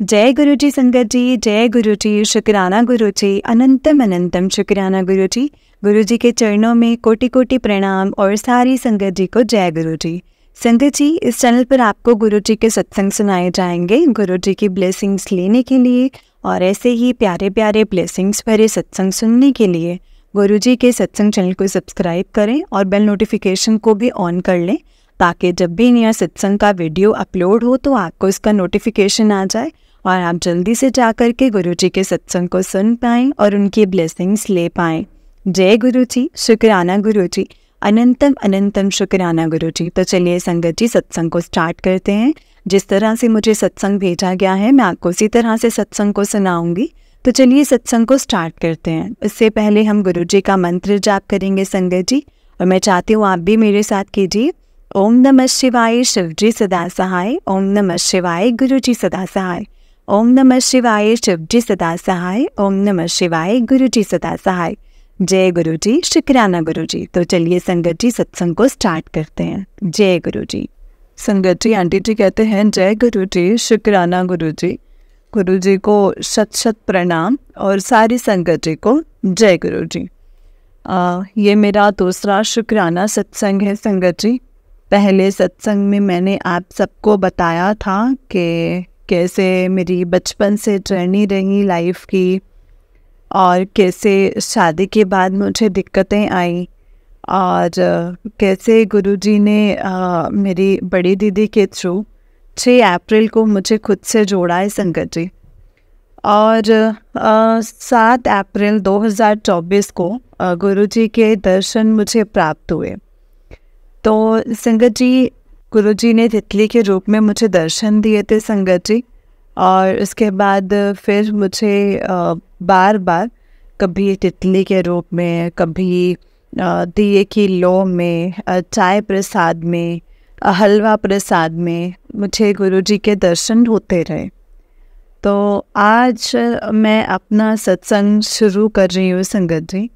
जय गुरु जी संगत जी, जय गुरु जी, शुक्राना गुरु जी, अनंतम अनंतम शुक्राना गुरु जी। गुरु जी के चरणों में कोटि कोटि प्रणाम और सारी संगत जी को जय गुरु जी। संगत जी, इस चैनल पर आपको गुरु जी के सत्संग सुनाए जाएंगे। गुरु जी की ब्लेसिंग्स लेने के लिए और ऐसे ही प्यारे प्यारे ब्लेसिंग्स भरे सत्संग सुनने के लिए गुरु जी के सत्संग चैनल को सब्सक्राइब करें और बेल नोटिफिकेशन को भी ऑन कर लें, ताकि जब भी नया सत्संग का वीडियो अपलोड हो तो आपको इसका नोटिफिकेशन आ जाए और आप जल्दी से जाकर के गुरु जी के सत्संग को सुन पाएँ और उनकी ब्लेसिंग्स ले पाएँ। जय गुरु जी, शुक्राना गुरु जी, अनंतम अनंतम शुक्राना गुरु जी। तो चलिए संगत जी, सत्संग को स्टार्ट करते हैं। जिस तरह से मुझे सत्संग भेजा गया है मैं आपको उसी तरह से सत्संग को सुनाऊंगी। तो चलिए सत्संग को स्टार्ट करते हैं। इससे पहले हम गुरु जी का मंत्र जाप करेंगे संगत जी, और मैं चाहती हूँ आप भी मेरे साथ कीजिए। ओम नमः शिवाय, शिव जी सदा सहाय। ओम नमः शिवाय, गुरु जी सदा सहाय। ओम नमः शिवाय, शिव जी सदा सहाय। ओम नमः शिवाय, गुरु जी सदा सहाय। जय गुरु जी, शुक्राना गुरु जी। तो चलिए संगत जी, सत्संग को स्टार्ट करते हैं। जय गुरु जी। संगत जी, आंटी जी कहते हैं जय गुरु जी, शुक्राना गुरु जी। गुरु जी को शत शत प्रणाम और सारी संगत जी को जय गुरु जी। ये मेरा दूसरा शुक्राना सत्संग है संगत जी। पहले सत्संग में मैंने आप सबको बताया था कि कैसे मेरी बचपन से जर्नी रही लाइफ की, और कैसे शादी के बाद मुझे दिक्कतें आई, और कैसे गुरुजी ने मेरी बड़ी दीदी के थ्रू 6 अप्रैल को मुझे खुद से जोड़ा है संगत जी। और 7 अप्रैल 2024 को गुरुजी के दर्शन मुझे प्राप्त हुए। तो संगत जी, गुरुजी ने तितली के रूप में मुझे दर्शन दिए थे संगत जी। और उसके बाद फिर मुझे बार बार कभी तितली के रूप में, कभी दिए की लौ में, चाय प्रसाद में, हलवा प्रसाद में मुझे गुरुजी के दर्शन होते रहे। तो आज मैं अपना सत्संग शुरू कर रही हूँ संगत जी।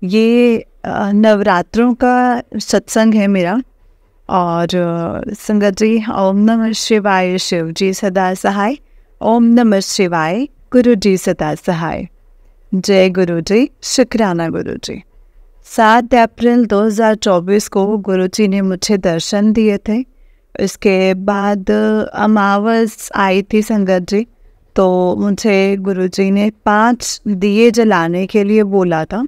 ये नवरात्रों का सत्संग है मेरा। और संगत जी, ओम नमः शिवाय, शिव जी सदा सहाय। ओम नमः शिवाय, गुरु जी सदा सहाय। जय गुरु जी, शुक्राना गुरु जी। 7 अप्रैल 2024 को गुरु जी ने मुझे दर्शन दिए थे। इसके बाद अमावस आई थी संगत जी, तो मुझे गुरु जी ने 5 दिए जलाने के लिए बोला था,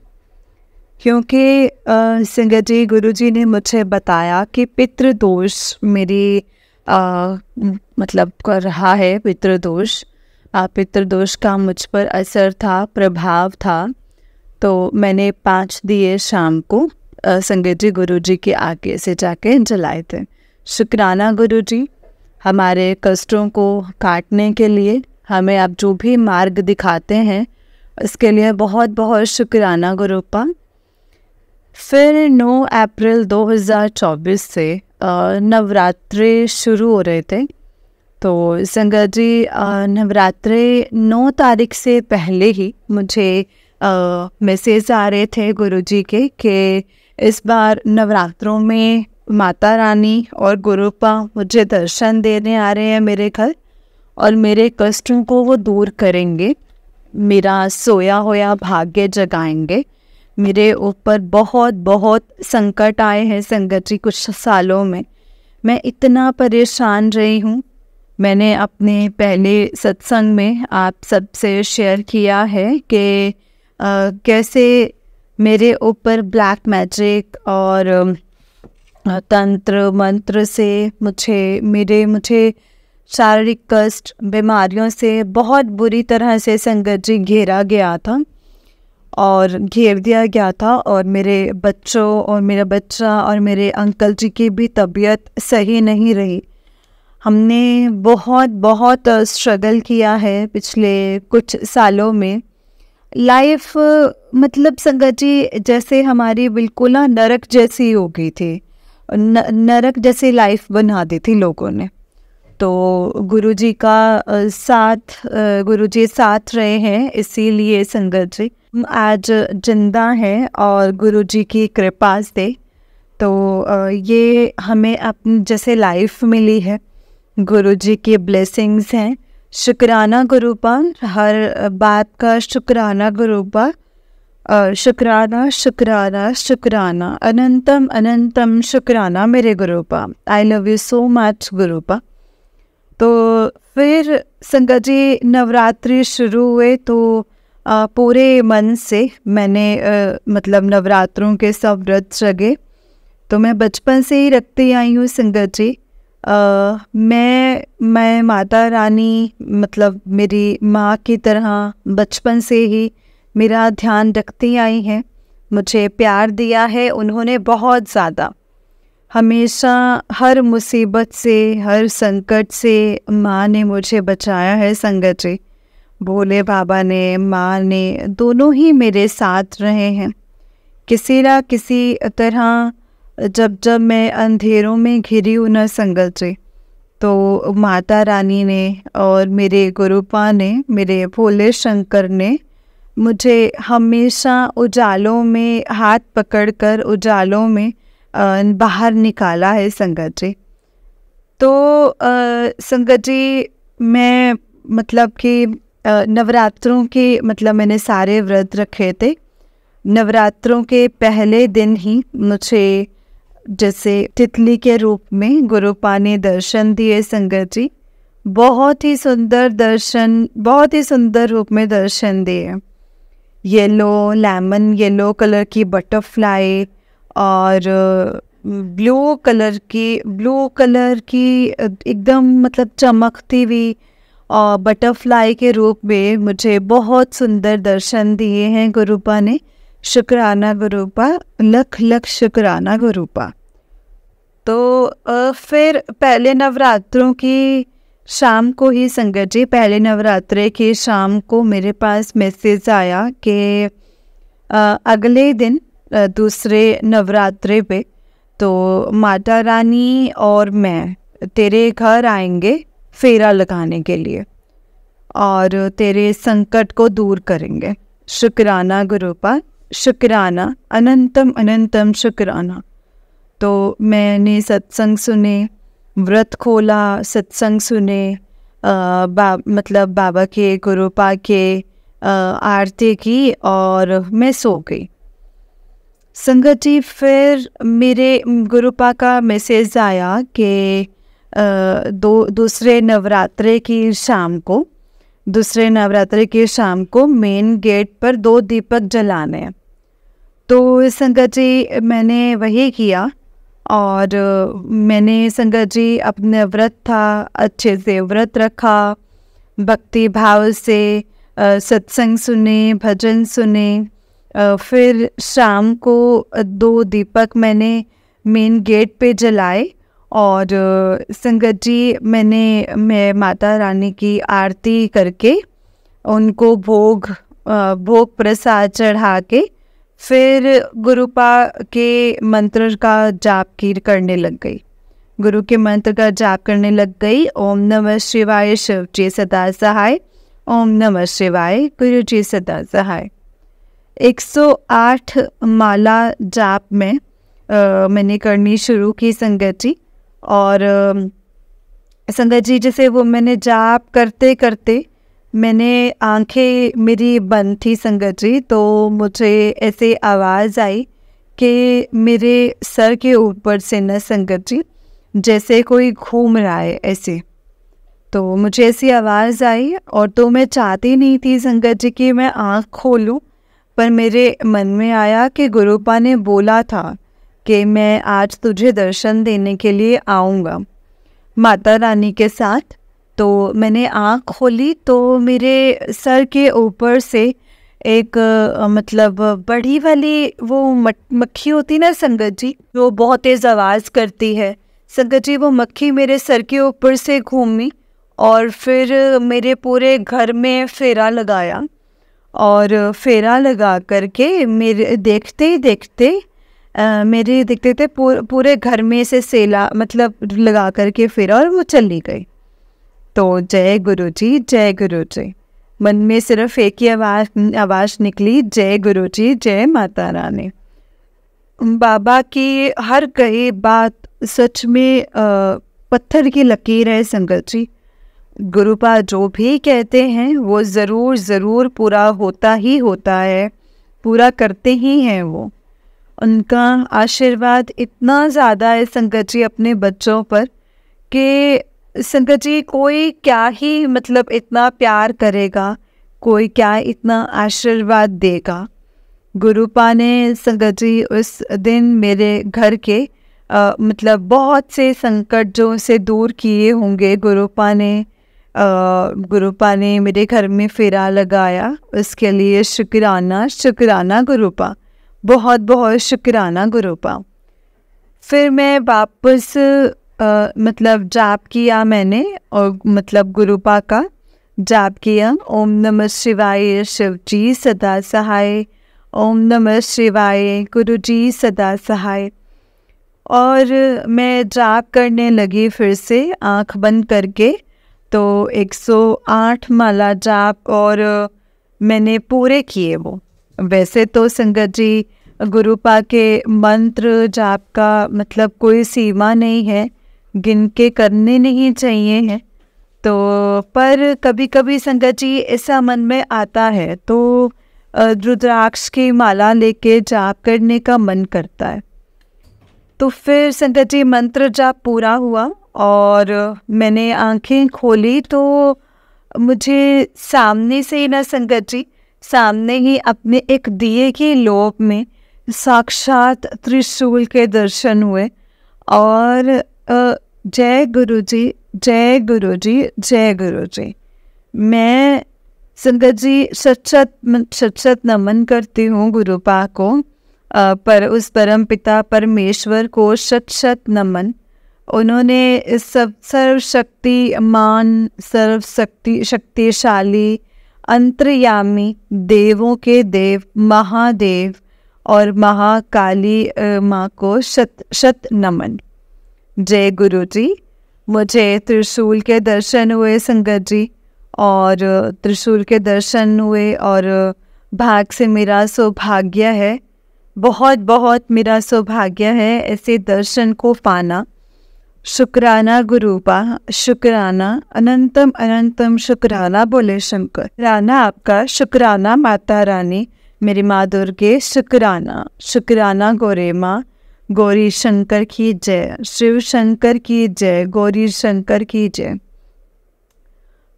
क्योंकि संगत जी, गुरु जी ने मुझे बताया कि पितृदोष मेरी मतलब कर रहा है। पितृदोष का मुझ पर असर था, प्रभाव था। तो मैंने 5 दिए शाम को संगत जी गुरु जी के आगे से जाके जलाए थे। शुक्राना गुरु जी, हमारे कष्टों को काटने के लिए हमें आप जो भी मार्ग दिखाते हैं, इसके लिए बहुत बहुत शुक्राना गुरुपा। फिर 9 अप्रैल 2024 से नवरात्रे शुरू हो रहे थे। तो संगत जी, नवरात्रे 9 तारीख से पहले ही मुझे मैसेज आ रहे थे गुरुजी के कि इस बार नवरात्रों में माता रानी और गुरुपा मुझे दर्शन देने आ रहे हैं मेरे घर, और मेरे कष्टों को वो दूर करेंगे, मेरा सोया होया भाग्य जगाएंगे। मेरे ऊपर बहुत बहुत संकट आए हैं संगत जी कुछ सालों में। मैं इतना परेशान रही हूँ। मैंने अपने पहले सत्संग में आप सबसे शेयर किया है कि कैसे मेरे ऊपर ब्लैक मैजिक और तंत्र मंत्र से मुझे शारीरिक कष्ट, बीमारियों से बहुत बुरी तरह से संगत जी घेरा गया था और घेर दिया गया था। और मेरे बच्चों और मेरा बच्चा और मेरे अंकल जी की भी तबीयत सही नहीं रही। हमने बहुत बहुत स्ट्रगल किया है पिछले कुछ सालों में। लाइफ मतलब संगत जी जैसे हमारी बिल्कुल ना नरक जैसी हो गई थी, नरक जैसी लाइफ बना दी थी लोगों ने। तो गुरुजी का गुरुजी साथ रहे हैं, इसीलिए संगत जी आज जिंदा हैं और गुरुजी की कृपा से। तो ये हमें अपनी जैसे लाइफ मिली है, गुरुजी की ब्लेसिंग्स हैं। शुक्राना गुरूपा, हर बात का शुक्राना गुरूपा। शुक्राना शुक्राना शुक्राना, अनंतम अनंतम शुक्राना मेरे गुरूपा। I love you so much गुरूपा। तो फिर संगत जी नवरात्रि शुरू हुए तो पूरे मन से मैंने मतलब नवरात्रों के सब व्रत रखे। तो मैं बचपन से ही रखती आई हूँ संगत जी। मैं माता रानी मतलब मेरी माँ की तरह बचपन से ही मेरा ध्यान रखती आई हैं। मुझे प्यार दिया है उन्होंने बहुत ज़्यादा। हमेशा हर मुसीबत से, हर संकट से माँ ने मुझे बचाया है संगत जी। भोले बाबा ने, माँ ने, दोनों ही मेरे साथ रहे हैं। किसी ना किसी तरह जब जब मैं अंधेरों में घिरी हूँ ना संगत जी, तो माता रानी ने और मेरे गुरूपा ने, मेरे भोले शंकर ने मुझे हमेशा उजालों में हाथ पकड़कर उजालों में बाहर निकाला है संगत जी। तो संगत जी मैं मतलब कि नवरात्रों के मतलब मैंने सारे व्रत रखे थे। नवरात्रों के पहले दिन ही मुझे जैसे तितली के रूप में गुरूपा ने दर्शन दिए संगत जी। बहुत ही सुंदर दर्शन, बहुत ही सुंदर रूप में दर्शन दिए। येलो, लेमन येलो कलर की बटरफ्लाई और ब्लू कलर की एकदम मतलब चमकती हुई और बटरफ्लाई के रूप में मुझे बहुत सुंदर दर्शन दिए हैं गुरूपा ने। शुक्राना गुरूपा, लख लख शुक्राना गुरूपा। तो फिर पहले नवरात्रों की शाम को ही संगत जी, पहले नवरात्रे की शाम को मेरे पास मैसेज आया कि अगले दिन दूसरे नवरात्रे पे तो माता रानी और मैं तेरे घर आएंगे फेरा लगाने के लिए और तेरे संकट को दूर करेंगे। शुक्राना गुरूपा, शुक्राना, अनंतम अनंतम शुक्राना। तो मैंने सत्संग सुने, व्रत खोला, सत्संग सुने, मतलब बाबा के गुरूपा के आरती की और मैं सो गई संगत जी। फिर मेरे गुरूपा का मैसेज आया कि दूसरे नवरात्रे की शाम को मेन गेट पर 2 दीपक जलाने हैं। तो संगत जी मैंने वही किया और मैंने संगत जी अपने व्रत था, अच्छे से व्रत रखा, भक्ति भाव से सत्संग सुने, भजन सुने। फिर शाम को 2 दीपक मैंने मेन गेट पे जलाए और संगत जी मैं माता रानी की आरती करके उनको भोग प्रसाद चढ़ा के फिर गुरूपा के मंत्र का जाप करने लग गई। गुरु के मंत्र का जाप करने लग गई। ओम नमः शिवाय, शिव जी सदा सहाय। ओम नमः शिवाय, गुरु जी सदा सहाय। 108 माला जाप में मैंने करनी शुरू की संगत जी। और संगत जी जैसे वो मैंने जाप करते करते मैंने आंखें मेरी बंद थी संगत जी, तो मुझे ऐसे आवाज़ आई कि मेरे सर के ऊपर से न संगत जी जैसे कोई घूम रहा है ऐसे। तो मुझे ऐसी आवाज़ आई और तो मैं चाहती नहीं थी संगत जी कि मैं आँख खोलूं, पर मेरे मन में आया कि गुरूपा ने बोला था कि मैं आज तुझे दर्शन देने के लिए आऊँगा माता रानी के साथ। तो मैंने आँख खोली तो मेरे सर के ऊपर से एक मतलब बड़ी वाली वो मक्खी होती ना संगत जी, जो बहुत तेज़ आवाज़ करती है संगत जी, वो मक्खी मेरे सर के ऊपर से घूमी और फिर मेरे पूरे घर में फेरा लगाया। और फेरा लगा करके मेरे देखते देखते पूरे घर में से सेला मतलब लगा करके फेरा और वो चली गई। तो जय गुरु जी, जय गुरु जी। मन में सिर्फ एक ही आवाज़ निकली, जय गुरु जी, जय माता रानी। बाबा की हर कही बात सच में पत्थर की लकीर है संगत जी। गुरुपा जो भी कहते हैं वो ज़रूर ज़रूर पूरा होता ही होता है, पूरा करते ही हैं वो। उनका आशीर्वाद इतना ज़्यादा है संगत जी अपने बच्चों पर कि संगत जी कोई क्या ही मतलब इतना प्यार करेगा, कोई क्या इतना आशीर्वाद देगा। गुरुपा ने संगत जी उस दिन मेरे घर के मतलब बहुत से संकट जो से दूर किए होंगे। गुरुपा ने मेरे घर में फेरा लगाया, उसके लिए शुक्राना शुक्राना गुरुपा, बहुत बहुत शुक्राना गुरुपा। फिर मैं वापस मतलब जाप किया मैंने, और मतलब गुरुपा का जाप किया। ओम नमः शिवाय शिव जी सदा सहाय, ओम नमः शिवाय गुरु जी सदा सहाय। और मैं जाप करने लगी फिर से आँख बंद करके। तो 108 माला जाप और मैंने पूरे किए वो। वैसे तो संगत जी गुरुपा के मंत्र जाप का मतलब कोई सीमा नहीं है, गिन के करने नहीं चाहिए हैं। तो पर कभी कभी संगत जी ऐसा मन में आता है तो रुद्राक्ष की माला लेके जाप करने का मन करता है। तो फिर संगत जी मंत्र जाप पूरा हुआ और मैंने आंखें खोली तो मुझे सामने से ही ना संगत जी, सामने ही अपने एक दिए की लोप में साक्षात त्रिशूल के दर्शन हुए। और जय गुरु जी, जय गुरु जी, जय गुरु जी। मैं संगत जी सच नमन करती हूँ गुरुपा को, पर उस परम पिता परमेश्वर को शत नमन। उन्होंने सब सर्वशक्तिमान, शक्तिशाली, अंतर्यामी, देवों के देव, महादेव और महाकाली माँ को शत नमन। जय गुरु जी। मुझे त्रिशूल के दर्शन हुए संगत जी, और त्रिशूल के दर्शन हुए और भाग से मेरा सौभाग्य है, बहुत बहुत मेरा सौभाग्य है ऐसे दर्शन को पाना। शुक्राना गुरुपा, शुक्राना, अनंतम अनंतम शुक्राना बोले शंकर। राना आपका, शुक्राना माता रानी, मेरी माँ दुर्गे, शुक्राना। शुक्राना गौरे माँ, गौरी शंकर की जय, शिव शंकर की जय, गौरी शंकर की जय।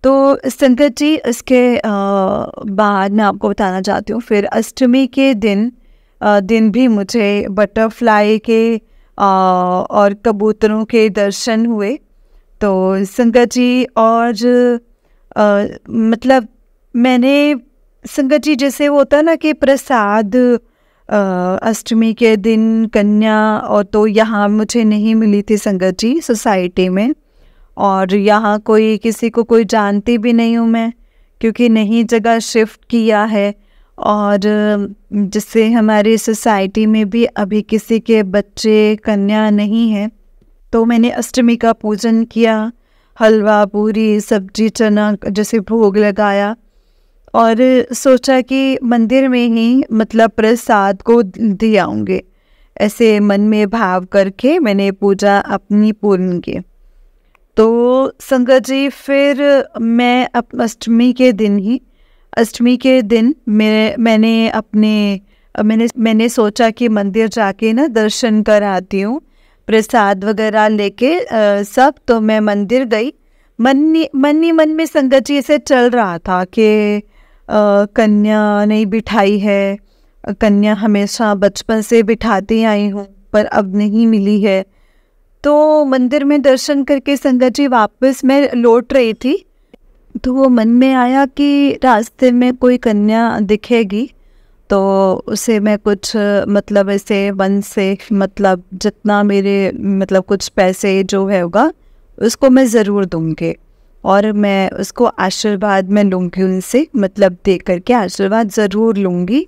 तो संगत जी इसके बाद मैं आपको बताना चाहती हूँ, फिर अष्टमी के दिन भी मुझे बटरफ्लाई के और कबूतरों के दर्शन हुए। तो संगत जी और मतलब मैंने संगत जी जैसे होता ना कि प्रसाद अष्टमी के दिन कन्या, और तो यहाँ मुझे नहीं मिली थी संगत जी सोसाइटी में, और यहाँ कोई किसी को कोई जानती भी नहीं हूँ मैं, क्योंकि नई जगह शिफ्ट किया है। और जिससे हमारी सोसाइटी में भी अभी किसी के बच्चे कन्या नहीं है। तो मैंने अष्टमी का पूजन किया, हलवा पूरी सब्जी चना जैसे भोग लगाया, और सोचा कि मंदिर में ही मतलब प्रसाद को दे आऊँगे, ऐसे मन में भाव करके मैंने पूजा अपनी पूर्ण की। तो संगत जी फिर मैं अष्टमी के दिन मैंने सोचा कि मंदिर जाके ना दर्शन कर आती हूँ, प्रसाद वगैरह लेके सब। तो मैं मंदिर गई, मन में संगत जी ऐसे चल रहा था कि कन्या नहीं बिठाई है, कन्या हमेशा बचपन से बिठाती आई हूँ पर अब नहीं मिली है। तो मंदिर में दर्शन करके संगत जी वापस मैं लौट रही थी, तो वो मन में आया कि रास्ते में कोई कन्या दिखेगी तो उसे मैं कुछ मतलब ऐसे मन से मतलब जितना मेरे मतलब कुछ पैसे जो है होगा उसको मैं ज़रूर दूँगी, और मैं उसको आशीर्वाद में लूँगी उनसे, मतलब दे करके आशीर्वाद ज़रूर लूँगी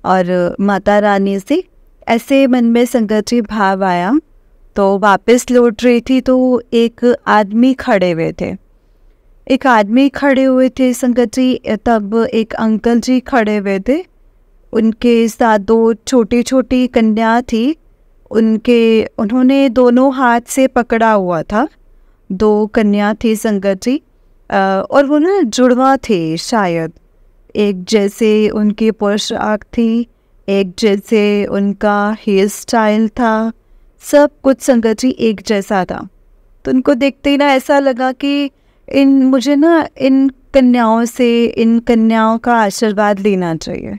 और माता रानी से, ऐसे मन में संगत जी भाव आया। तो वापस लौट रही थी तो एक आदमी खड़े हुए थे संगत जी। तब एक अंकल जी खड़े हुए थे, उनके साथ दो छोटी छोटी कन्या थी, उन्होंने दोनों हाथ से पकड़ा हुआ था। दो कन्या थी संगत जी, और वो ना जुड़वा थे शायद, एक जैसे उनकी पोशाक थी, एक जैसे उनका हेयर स्टाइल था, सब कुछ संगत जी एक जैसा था। तो उनको देखते ही ना ऐसा लगा कि मुझे ना इन कन्याओं से, इन कन्याओं का आशीर्वाद लेना चाहिए।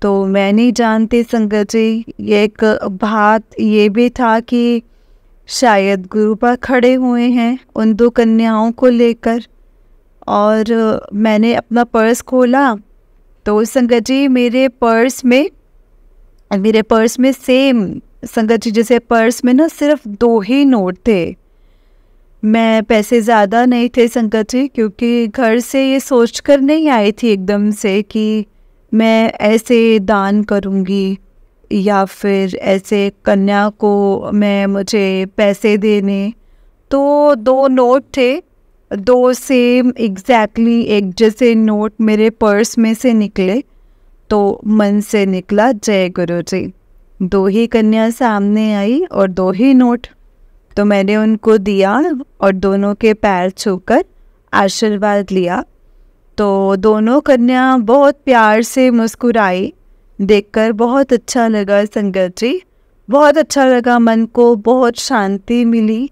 तो मैं नहीं जानती संगत जी, ये एक बात ये भी था कि शायद गुरुपा खड़े हुए हैं उन दो कन्याओं को लेकर। और मैंने अपना पर्स खोला तो संगत जी मेरे पर्स में सेम संगत जी जैसे पर्स में ना सिर्फ 2 ही नोट थे। मैं पैसे ज़्यादा नहीं थे संगत जी, क्योंकि घर से ये सोच कर नहीं आई थी एकदम से कि मैं ऐसे दान करूँगी या फिर ऐसे कन्या को मुझे पैसे देने। तो 2 नोट थे, 2 सेम एग्जैक्टली एक जैसे नोट मेरे पर्स में से निकले। तो मन से निकला जय गुरु जी। 2 ही कन्या सामने आई और 2 ही नोट। तो मैंने उनको दिया और दोनों के पैर छूकर आशीर्वाद लिया। तो दोनों कन्या बहुत प्यार से मुस्कुराई, देखकर बहुत अच्छा लगा संगत जी, बहुत अच्छा लगा, मन को बहुत शांति मिली।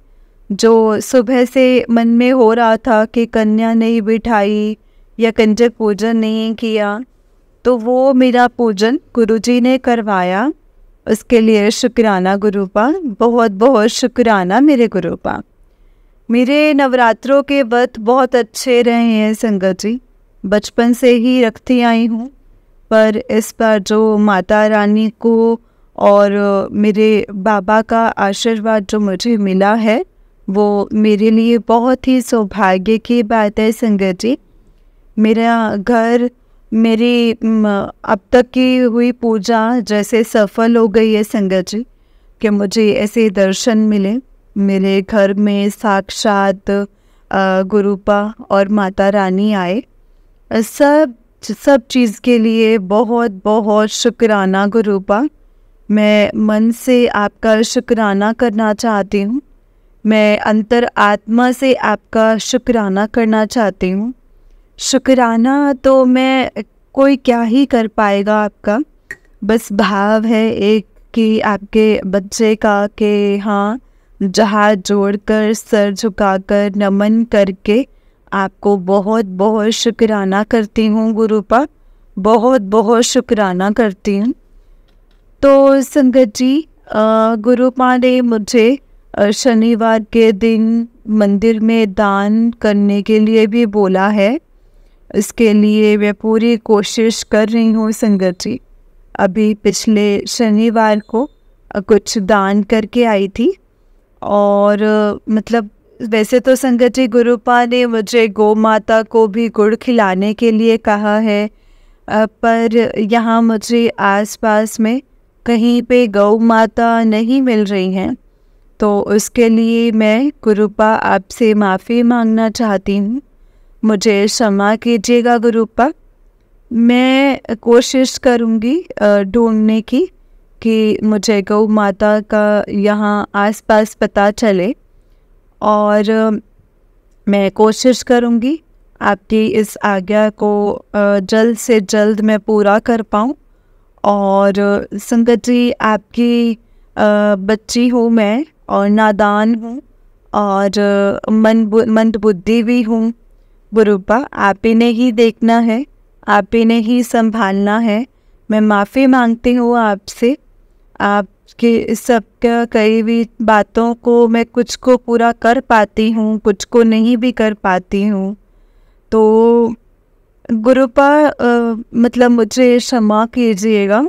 जो सुबह से मन में हो रहा था कि कन्या नहीं बिठाई या कंजक पूजन नहीं किया, तो वो मेरा पूजन गुरुजी ने करवाया। उसके लिए शुक्राना गुरुपा, बहुत बहुत शुक्राना मेरे गुरुपा। मेरे नवरात्रों के व्रत बहुत अच्छे रहे हैं संगत जी, बचपन से ही रखती आई हूँ। पर इस बार जो माता रानी को और मेरे बाबा का आशीर्वाद जो मुझे मिला है, वो मेरे लिए बहुत ही सौभाग्य की बात है संगत जी। मेरा घर, मेरी अब तक की हुई पूजा जैसे सफल हो गई है संगत जी, कि मुझे ऐसे दर्शन मिले। मेरे घर में साक्षात गुरुपा और माता रानी आए। सब चीज़ के लिए बहुत बहुत शुक्राना गुरुपा। मैं मन से आपका शुक्राना करना चाहती हूँ, मैं अंतर आत्मा से आपका शुक्राना करना चाहती हूँ। शुक्राना तो मैं कोई क्या ही कर पाएगा आपका, बस भाव है एक कि आपके बच्चे का कि हाँ, हाथ जोड़कर सर झुकाकर नमन करके आपको बहुत बहुत शुक्राना करती हूँ गुरुपा, बहुत बहुत शुक्राना करती हूँ। तो संगत जी, गुरुपा ने मुझे शनिवार के दिन मंदिर में दान करने के लिए भी बोला है। इसके लिए मैं पूरी कोशिश कर रही हूँ संगत जी। अभी पिछले शनिवार को कुछ दान करके आई थी। और मतलब वैसे तो संगत जी गुरुपा ने मुझे गौ माता को भी गुड़ खिलाने के लिए कहा है, पर यहाँ मुझे आसपास में कहीं पे गौ माता नहीं मिल रही हैं। तो उसके लिए मैं गुरुपा आपसे माफ़ी मांगना चाहती हूँ, मुझे क्षमा कीजिएगा गुरुपा। मैं कोशिश करूँगी ढूंढने की कि मुझे गौ माता का यहाँ आसपास पता चले, और मैं कोशिश करूँगी आपकी इस आज्ञा को जल्द से जल्द मैं पूरा कर पाऊँ। और संगत जी, आपकी बच्ची हूँ मैं और नादान हूँ और मंद बुद्धि भी हूँ गुरुपा। आप ही ने ही देखना है, आप ही ने ही संभालना है। मैं माफ़ी मांगती हूँ आपसे, आपके सबका कई भी बातों को मैं कुछ को पूरा कर पाती हूँ, कुछ को नहीं भी कर पाती हूँ। तो गुरुपा मतलब मुझे क्षमा कीजिएगा,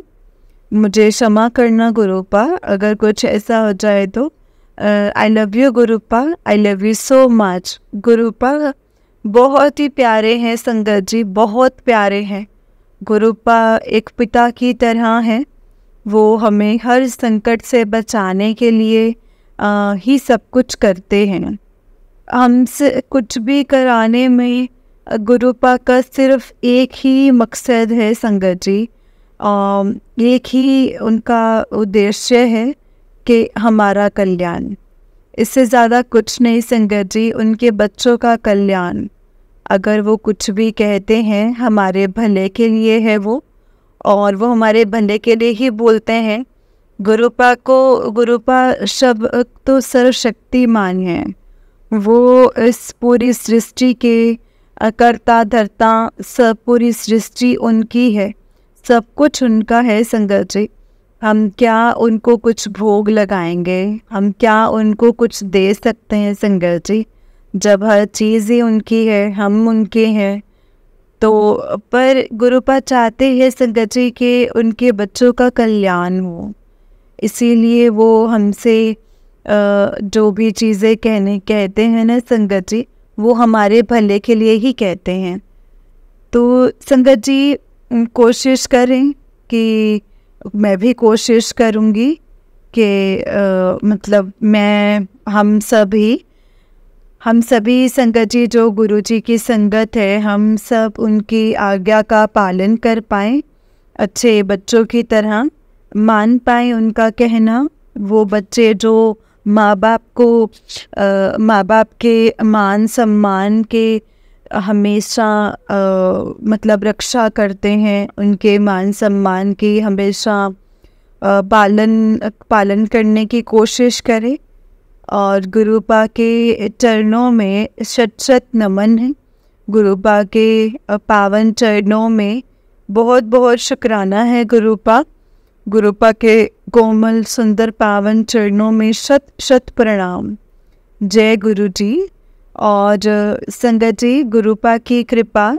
मुझे क्षमा करना गुरुपा अगर कुछ ऐसा हो जाए तो। आई लव यू गुरुपा, I love you so much गुरुपा। बहुत ही प्यारे हैं संगत जी, बहुत प्यारे हैं। गुरुपा एक पिता की तरह हैं, वो हमें हर संकट से बचाने के लिए ही सब कुछ करते हैं। हमसे कुछ भी कराने में गुरुपा का सिर्फ एक ही मकसद है संगत जी, एक ही उनका उद्देश्य है कि हमारा कल्याण, इससे ज़्यादा कुछ नहीं संगत जी, उनके बच्चों का कल्याण। अगर वो कुछ भी कहते हैं हमारे भले के लिए है वो, और वो हमारे भले के लिए ही बोलते हैं। गुरुपा शब्द तो सर्वशक्तिमान है। वो इस पूरी सृष्टि के कर्ता धर्ता, सब पूरी सृष्टि उनकी है, सब कुछ उनका है संगत जी। हम क्या उनको कुछ भोग लगाएंगे, हम क्या उनको कुछ दे सकते हैं संगत जी, जब हर चीज़ ही उनकी है, हम उनके हैं। तो पर गुरुपा चाहते हैं संगत जी कि उनके बच्चों का कल्याण हो, इसीलिए वो हमसे जो भी चीज़ें कहते हैं ना संगत जी, वो हमारे भले के लिए ही कहते हैं। तो संगत जी कोशिश करें कि मैं भी कोशिश करूँगी कि मतलब हम सभी संगत जी जो गुरु जी की संगत है, हम सब उनकी आज्ञा का पालन कर पाएँ, अच्छे बच्चों की तरह मान पाएँ उनका कहना। वो बच्चे जो माँ बाप के मान सम्मान के हमेशा मतलब रक्षा करते हैं, उनके मान सम्मान की हमेशा पालन करने की कोशिश करें। और गुरुपा के चरणों में शत शत नमन है। गुरुपा के पावन चरणों में बहुत बहुत शुक्राना है। गुरुपा के कोमल सुंदर पावन चरणों में शत शत प्रणाम। जय गुरु जी। और संगत जी गुरुपा की कृपा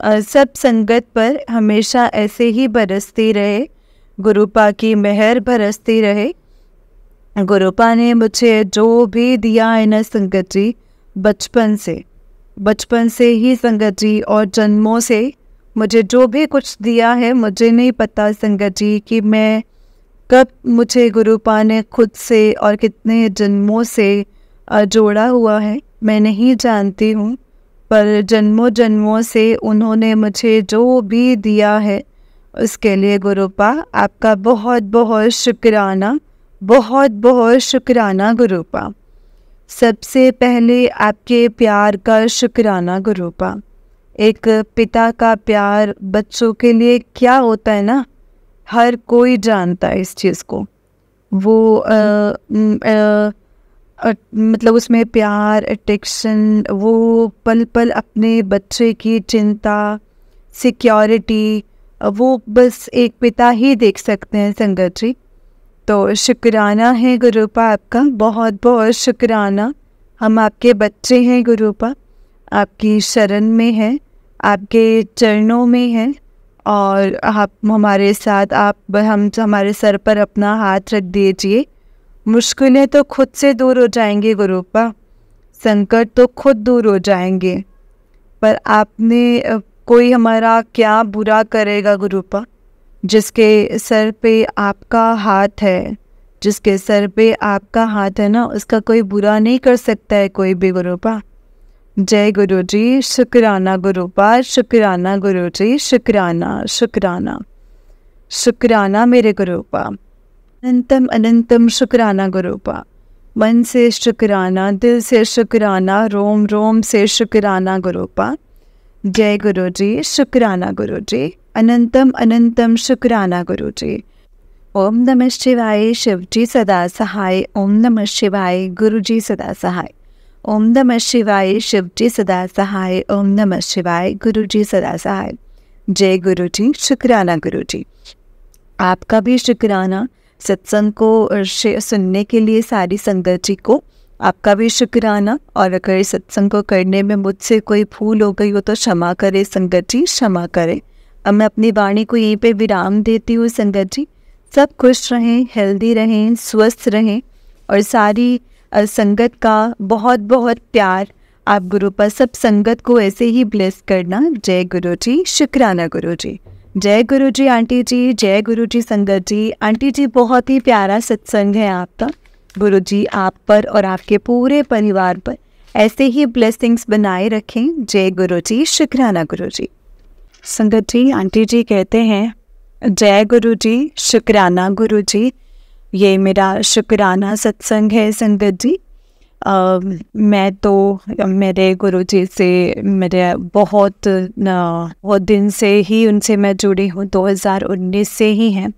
सब संगत पर हमेशा ऐसे ही बरसती रहे, गुरुपा की मेहर बरसती रहे। गुरुपा ने मुझे जो भी दिया है ना संगत जी, बचपन से ही संगत जी और जन्मों से मुझे जो भी कुछ दिया है, मुझे नहीं पता संगत जी कि मैं कब मुझे गुरुपा ने खुद से और कितने जन्मों से जोड़ा हुआ है, मैं नहीं जानती हूँ। पर जन्मों से उन्होंने मुझे जो भी दिया है उसके लिए गुरुपा आपका बहुत बहुत शुक्राना, बहुत बहुत शुक्राना गुरुपा। सबसे पहले आपके प्यार का शुक्राना गुरुपा। एक पिता का प्यार बच्चों के लिए क्या होता है ना, हर कोई जानता है इस चीज़ को। वो मतलब उसमें प्यार, अटेक्शन, वो पल पल अपने बच्चे की चिंता, सिक्योरिटी, वो बस एक पिता ही देख सकते हैं संगत जी। तो शुक्राना है गुरुपा आपका, बहुत बहुत शुक्राना। हम आपके बच्चे हैं गुरुपा, आपकी शरण में हैं, आपके चरणों में हैं, और आप हमारे साथ हमारे सर पर अपना हाथ रख दीजिए। मुश्किलें तो खुद से दूर हो जाएंगी गुरुपा, संकट तो खुद दूर हो जाएंगे, पर आपने कोई हमारा क्या बुरा करेगा गुरुपा। जिसके सर पे आपका हाथ है, जिसके सर पे आपका हाथ है ना, उसका कोई बुरा नहीं कर सकता है कोई भी गुरुपा। जय गुरु जी। शुक्राना गुरुपा, शुक्राना गुरु जी, शुक्राना शुक्राना शुक्राना मेरे गुरुपा। अनंतम अनंतम शुक्राना गुरुपा। मन से शुक्राना, दिल से शुक्राना, रोम रोम से शुक्राना गुरुपा। जय गुरु जी। शुक्राना गुरु जी। अनंतम अनंतम शुक्राना गुरु जी। ओम नमः शिवाय, शिव जी सदा सहाय। ओम नमः शिवाय, गुरु जी सदा सहाय। ओम नमः शिवाय, शिव जी सदा सहाय। ओम नमः शिवाय, गुरु जी सदा सहाय। जय गुरु जी। शुक्राना गुरु जी। आपका भी शुक्राना सत्संग को सुनने के लिए सारी संगत जी को, आपका भी शुक्राना। और अगर सत्संग को करने में मुझसे कोई भूल हो गई हो तो क्षमा करे संगत जी, क्षमा करे। अब मैं अपनी वाणी को यहीं पे विराम देती हूँ संगत जी। सब खुश रहें, हेल्दी रहें, स्वस्थ रहें, और सारी संगत का बहुत बहुत प्यार आप गुरु पर सब संगत को ऐसे ही ब्लेस करना। जय गुरु जी। शुक्राना गुरु जी। जय गुरु जी आंटी जी, जय गुरु जी संगत जी। आंटी जी बहुत ही प्यारा सत्संग है आपका। गुरु जी आप पर और आपके पूरे परिवार पर ऐसे ही ब्लेसिंग्स बनाए रखें। जय गुरु जी। शुक्राना गुरु जी। संगत जी आंटी जी कहते हैं जय गुरु जी, शुक्राना गुरु जी। ये मेरा शुक्राना सत्संग है संगत जी। मैं तो मेरे गुरुजी से मेरे बहुत दिन से ही उनसे मैं जुड़ी हूँ, 2019 से ही हैं।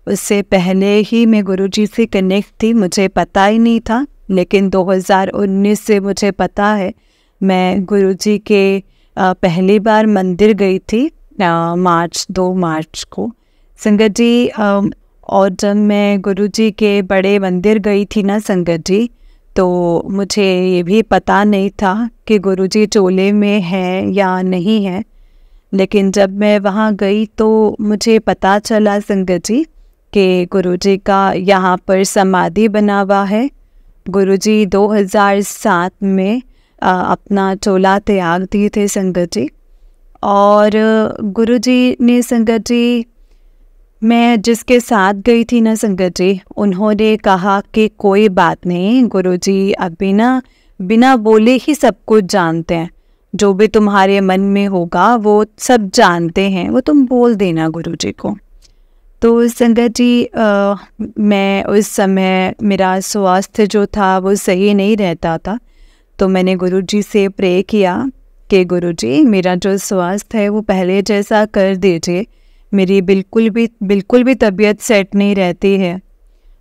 उससे पहले ही मैं गुरुजी से कनेक्ट थी, मुझे पता ही नहीं था, लेकिन 2019 से मुझे पता है। मैं गुरुजी के पहली बार मंदिर गई थी 2 मार्च को, संगत जी। और जब मैं गुरुजी के बड़े मंदिर गई थी ना संगत जी, तो मुझे ये भी पता नहीं था कि गुरुजी चोले में है या नहीं है। लेकिन जब मैं वहाँ गई तो मुझे पता चला संगत जी कि गुरुजी का यहाँ पर समाधि बना हुआ है। गुरुजी 2007 में अपना चोला त्याग दिए थे संगत जी। और गुरुजी ने संगत जी, मैं जिसके साथ गई थी ना संगत जी, उन्होंने कहा कि कोई बात नहीं, गुरुजी अब बिना बोले ही सब कुछ जानते हैं, जो भी तुम्हारे मन में होगा वो सब जानते हैं, वो तुम बोल देना गुरुजी को। तो संगत जी, मैं उस समय मेरा स्वास्थ्य जो था वो सही नहीं रहता था, तो मैंने गुरुजी से प्रे किया कि गुरुजी मेरा जो स्वास्थ्य है वो पहले जैसा कर दीजिए, मेरी बिल्कुल भी तबीयत सेट नहीं रहती है।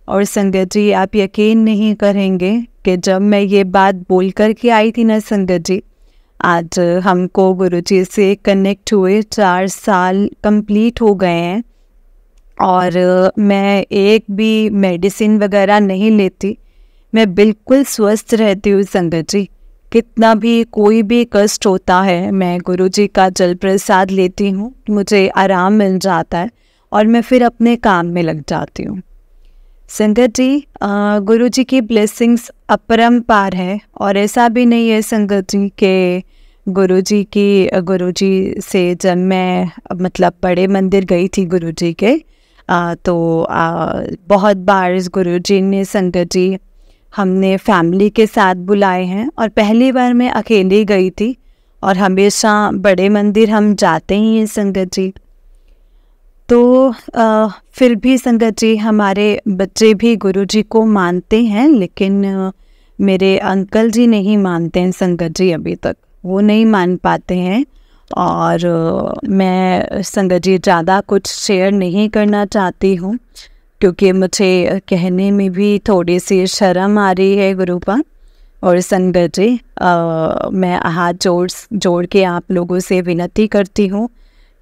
और संगत जी, आप यकीन नहीं करेंगे कि जब मैं ये बात बोल कर के आई थी ना संगत जी, आज हमको गुरुजी से कनेक्ट हुए 4 साल कंप्लीट हो गए हैं, और मैं एक भी मेडिसिन वगैरह नहीं लेती, मैं बिल्कुल स्वस्थ रहती हूँ संगत जी। कितना भी कोई भी कष्ट होता है, मैं गुरुजी का जल प्रसाद लेती हूँ, मुझे आराम मिल जाता है और मैं फिर अपने काम में लग जाती हूँ। संगत जी, गुरुजी की ब्लेसिंग्स अपरंपार है, और ऐसा भी नहीं है संगत जी कि गुरुजी से जब मैं मतलब बड़े मंदिर गई थी गुरुजी के, तो बहुत बार गुरुजी ने संगत जी हमने फैमिली के साथ बुलाए हैं, और पहली बार मैं अकेली गई थी, और हमेशा बड़े मंदिर हम जाते ही हैं संगत जी। तो फिर भी संगत जी, हमारे बच्चे भी गुरुजी को मानते हैं, लेकिन मेरे अंकल जी नहीं मानते हैं संगत जी, अभी तक वो नहीं मान पाते हैं। और मैं संगत जी ज़्यादा कुछ शेयर नहीं करना चाहती हूँ, क्योंकि मुझे कहने में भी थोड़ी सी शर्म आ रही है गुरुपा। और संगत जी, मैं हाथ जोड़ के आप लोगों से विनती करती हूँ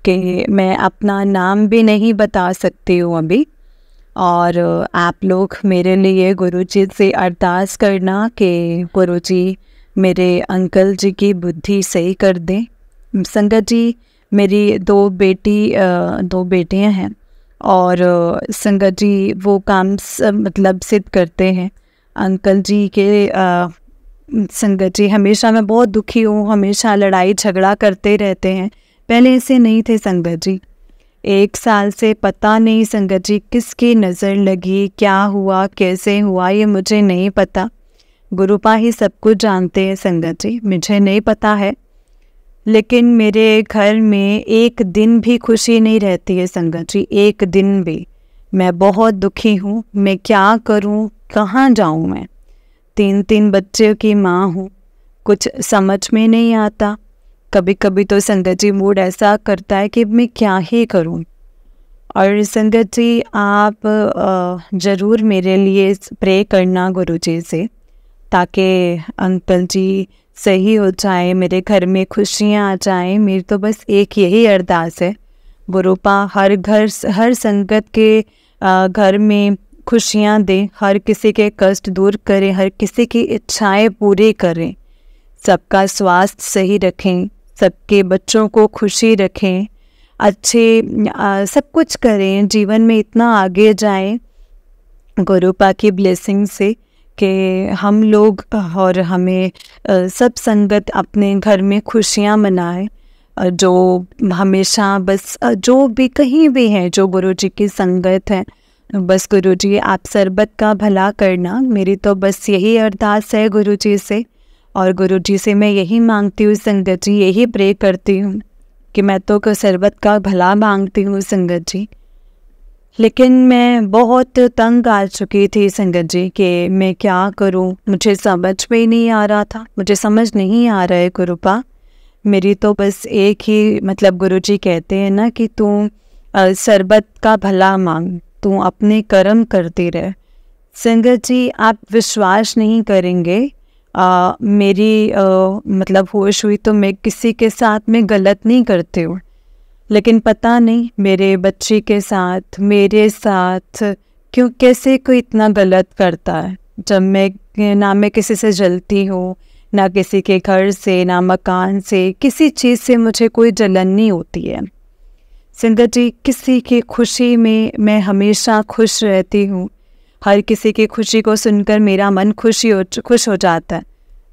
कि मैं अपना नाम भी नहीं बता सकती हूँ अभी, और आप लोग मेरे लिए गुरुजी से अरदास करना कि गुरुजी मेरे अंकल जी की बुद्धि सही कर दें। संगत जी, मेरी 2 बेटियां हैं, और संगत जी वो काम मतलब सिद्ध करते हैं अंकल जी के। संगत जी, हमेशा मैं बहुत दुखी हूँ, हमेशा लड़ाई झगड़ा करते रहते हैं, पहले ऐसे नहीं थे संगत जी। 1 साल से पता नहीं संगत जी किसकी नज़र लगी, क्या हुआ, कैसे हुआ, ये मुझे नहीं पता। गुरुपा ही सब कुछ जानते हैं संगत जी, मुझे नहीं पता है। लेकिन मेरे घर में एक दिन भी खुशी नहीं रहती है संगत जी, एक दिन भी। मैं बहुत दुखी हूँ, मैं क्या करूँ, कहाँ जाऊँ मैं। 3 बच्चे की माँ हूँ, कुछ समझ में नहीं आता। कभी कभी तो संगत जी मूड ऐसा करता है कि मैं क्या ही करूँ। और संगत जी, आप ज़रूर मेरे लिए प्रे करना गुरुजी से, ताकि अंकल जी सही हो जाए, मेरे घर में खुशियाँ आ जाएं। मेरी तो बस एक यही अरदास है, गुरुपा हर संगत के घर में खुशियाँ दें, हर किसी के कष्ट दूर करें, हर किसी की इच्छाएं पूरी करें, सबका स्वास्थ्य सही रखें, सबके बच्चों को खुशी रखें, अच्छे सब कुछ करें, जीवन में इतना आगे जाएं गुरुपा की ब्लेसिंग से कि हम लोग और हमें सब संगत अपने घर में खुशियाँ मनाए। जो हमेशा बस जो भी कहीं भी हैं, जो गुरुजी की संगत है, बस गुरुजी आप सर्बत का भला करना। मेरी तो बस यही अरदास है गुरुजी से, और गुरुजी से मैं यही मांगती हूँ संगत जी, यही प्रे करती हूँ कि मैं तो सर्बत का भला मांगती हूँ संगत जी। लेकिन मैं बहुत तंग आ चुकी थी संगत जी कि मैं क्या करूं, मुझे समझ में ही नहीं आ रहा था। मुझे समझ नहीं आ रहा है गुरुपा। मेरी तो बस एक ही मतलब गुरुजी कहते हैं ना कि तू शरबत का भला मांग, तू अपने कर्म करती रह। संगत जी, आप विश्वास नहीं करेंगे, मेरी मतलब होश हुई तो मैं किसी के साथ में गलत नहीं करती हूँ, लेकिन पता नहीं मेरे बच्चे के साथ, मेरे साथ क्यों, कैसे कोई इतना गलत करता है। जब मैं किसी से जलती हूँ, ना किसी के घर से, ना मकान से, किसी चीज़ से मुझे कोई जलन नहीं होती है। संगत जी, किसी की खुशी में मैं हमेशा खुश रहती हूँ। हर किसी की खुशी को सुनकर मेरा मन खुश हो जाता है।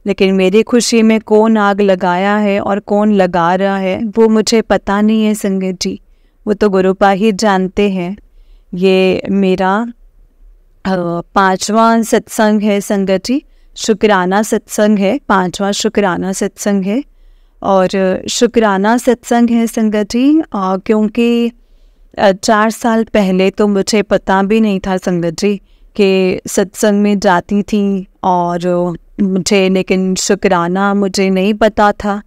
लेकिन मेरी खुशी में कौन आग लगाया है और कौन लगा रहा है वो मुझे पता नहीं है संगत जी, वो तो गुरुपा ही जानते हैं। ये मेरा 5वां सत्संग है संगत जी, शुक्राना सत्संग है, 5वां शुक्राना सत्संग है। और शुक्राना सत्संग है संगत जी क्योंकि 4 साल पहले तो मुझे पता भी नहीं था संगत जी कि सत्संग में जाती थी, और मुझे लेकिन शुक्राना मुझे नहीं पता था।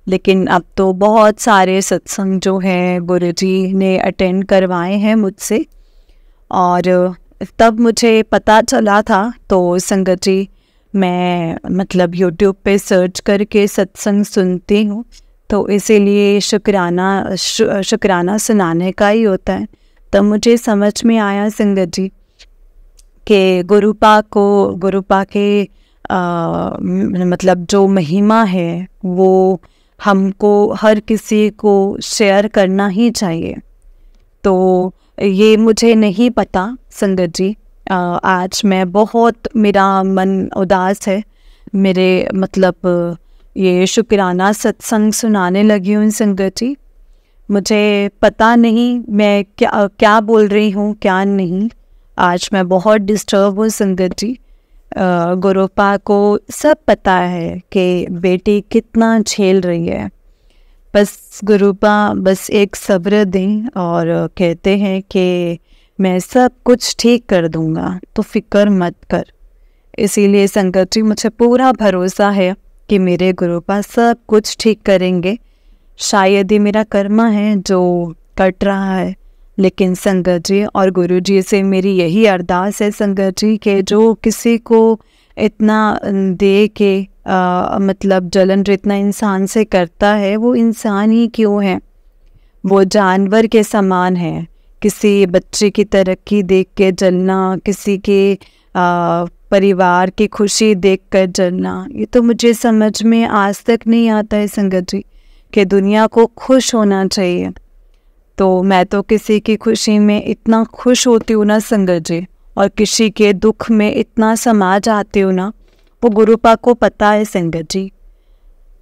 लेकिन अब तो बहुत सारे सत्संग जो हैं गुरुजी ने अटेंड करवाए हैं मुझसे, और तब मुझे पता चला था। तो संगत जी, मैं मतलब यूट्यूब पे सर्च करके सत्संग सुनती हूँ, तो इसीलिए शुक्राना सुनाने का ही होता है। तब मुझे समझ में आया संगत जी कि गुरुपा के मतलब जो महिमा है वो हमको हर किसी को शेयर करना ही चाहिए। तो ये मुझे नहीं पता संगत जी। आज मैं बहुत, मेरा मन उदास है। मेरे मतलब ये शुक्राना सत्संग सुनाने लगी हूँ संगत जी। मुझे पता नहीं मैं क्या बोल रही हूँ क्या नहीं। आज मैं बहुत डिस्टर्ब हूँ संगत जी। गुरुपा को सब पता है कि बेटी कितना झेल रही है। बस गुरुपा बस एक सब्र दें और कहते हैं कि मैं सब कुछ ठीक कर दूंगा, तो फिक्र मत कर। इसीलिए संगत जी, मुझे पूरा भरोसा है कि मेरे गुरुपा सब कुछ ठीक करेंगे। शायद ये मेरा कर्मा है जो कट रहा है, लेकिन संगत जी और गुरु जी से मेरी यही अरदास है संगत जी कि जो किसी को इतना दे के मतलब जलन जो इतना इंसान से करता है, वो इंसान ही क्यों है, वो जानवर के समान है। किसी बच्चे की तरक्की देख के जलना, किसी के परिवार की खुशी देखकर जलना, ये तो मुझे समझ में आज तक नहीं आता है संगत जी कि दुनिया को खुश होना चाहिए। तो मैं तो किसी की खुशी में इतना खुश होती हूँ ना संगत जी, और किसी के दुख में इतना समा जाती हूँ ना, वो गुरुपा को पता है संगत जी।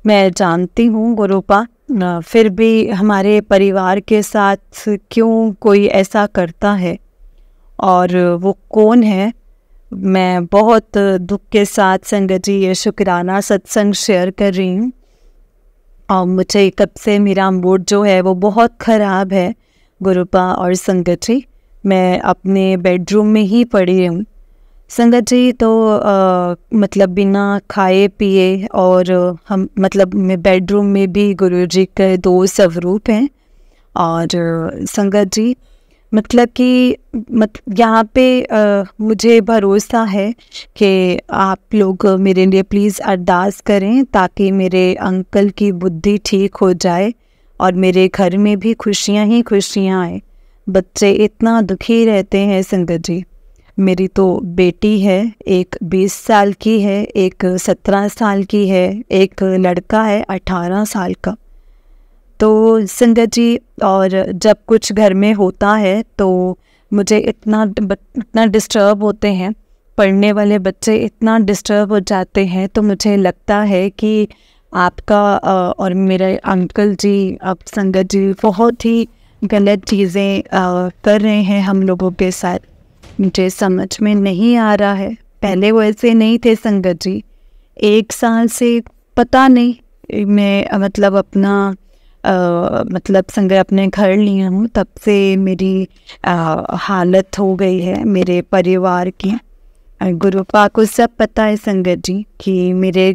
मैं जानती हूँ गुरुपा, फिर भी हमारे परिवार के साथ क्यों कोई ऐसा करता है, और वो कौन है। मैं बहुत दुख के साथ संगत जी ये शुक्राना सत्संग शेयर कर रही हूँ, और मुझे कब से मेरा मूड जो है वो बहुत ख़राब है गुरुपा और संगत जी। मैं अपने बेडरूम में ही पड़ी हूँ संगत जी। तो मतलब बिना खाए पिए, और हम मतलब मैं बेडरूम में भी गुरुजी के 2 स्वरूप हैं। और संगत जी मतलब कि यहाँ पे मुझे भरोसा है कि आप लोग मेरे लिए प्लीज़ अरदास करें ताकि मेरे अंकल की बुद्धि ठीक हो जाए और मेरे घर में भी खुशियाँ ही खुशियाँ आए। बच्चे इतना दुखी रहते हैं संगत जी। मेरी तो बेटी है, एक 20 साल की है, एक 17 साल की है, एक लड़का है 18 साल का। तो संगत जी, और जब कुछ घर में होता है तो मुझे इतना डिस्टर्ब होते हैं, पढ़ने वाले बच्चे इतना डिस्टर्ब हो जाते हैं, तो मुझे लगता है कि आपका और मेरे अंकल जी, अब संगत जी बहुत ही गलत चीज़ें कर रहे हैं हम लोगों के साथ। मुझे समझ में नहीं आ रहा है। पहले वो ऐसे नहीं थे संगत जी। 1 साल से पता नहीं मैं मतलब अपना मतलब संग अपने घर लिया हूँ, तब से मेरी हालत हो गई है मेरे परिवार की। गुरुपा को सब पता है संगत जी कि मेरा